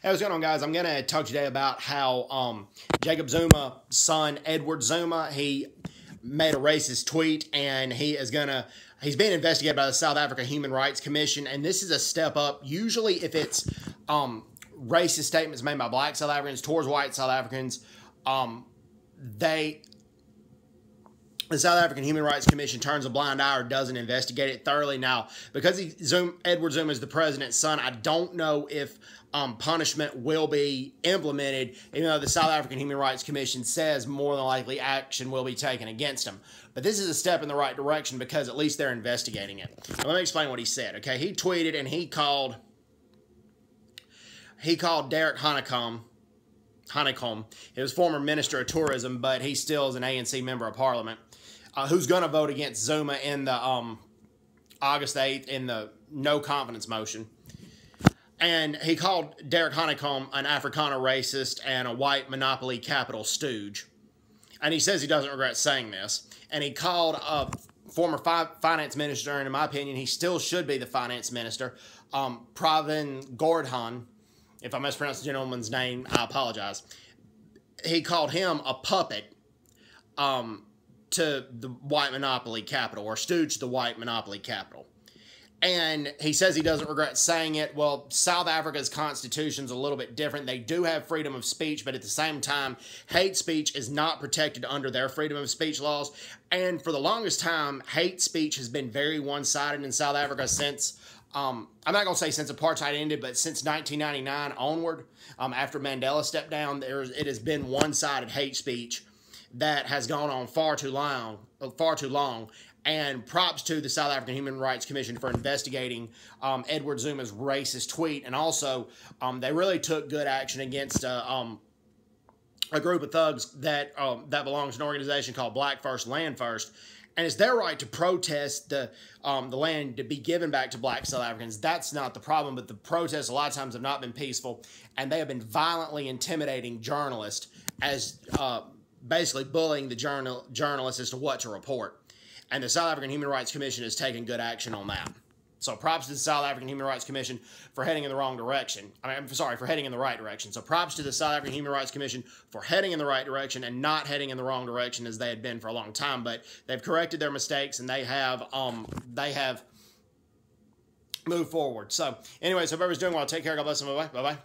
Hey, what's going on, guys? I'm going to talk today about how Jacob Zuma's son, Edward Zuma, he made a racist tweet, and he's being investigated by the South Africa Human Rights Commission, and this is a step up. Usually, if it's racist statements made by black South Africans towards white South Africans, the South African Human Rights Commission turns a blind eye or doesn't investigate it thoroughly. Now, because Edward Zuma is the president's son, I don't know if punishment will be implemented, even though the South African Human Rights Commission says more than likely action will be taken against him. But this is a step in the right direction because at least they're investigating it. Now, let me explain what he said, okay? He tweeted and he called Derek Honeycomb. He was former Minister of Tourism, but he still is an ANC Member of Parliament, who's going to vote against Zuma in the August 8th in the no confidence motion. And he called Derek Honeycomb an Afrikaner racist and a white monopoly capital stooge. And he says he doesn't regret saying this. And he called a former finance minister, and in my opinion, he still should be the finance minister, Pravin Gordhan. If I mispronounced the gentleman's name, I apologize. He called him a puppet to the white monopoly capital, or stooge to the white monopoly capital. And he says he doesn't regret saying it. Well, South Africa's constitution's a little bit different. They do have freedom of speech, but at the same time, hate speech is not protected under their freedom of speech laws. And for the longest time, hate speech has been very one-sided in South Africa since, I'm not going to say since apartheid ended, but since 1999 onward, after Mandela stepped down, it has been one-sided hate speech that has gone on far too long. And props to the South African Human Rights Commission for investigating Edward Zuma's racist tweet. And also, they really took good action against a group of thugs that belongs to an organization called Black First, Land First. And it's their right to protest the land to be given back to black South Africans. That's not the problem, but the protests a lot of times have not been peaceful, and they have been violently intimidating journalists, as basically bullying the journalists as to what to report. And the South African Human Rights Commission is taking good action on that. So props to the South African Human Rights Commission for heading in the wrong direction. I'm sorry, for heading in the right direction. So props to the South African Human Rights Commission for heading in the right direction and not heading in the wrong direction as they had been for a long time. But they've corrected their mistakes, and they have moved forward. So anyways, hope everyone's doing well. Take care. God bless them. Bye-bye. Bye-bye.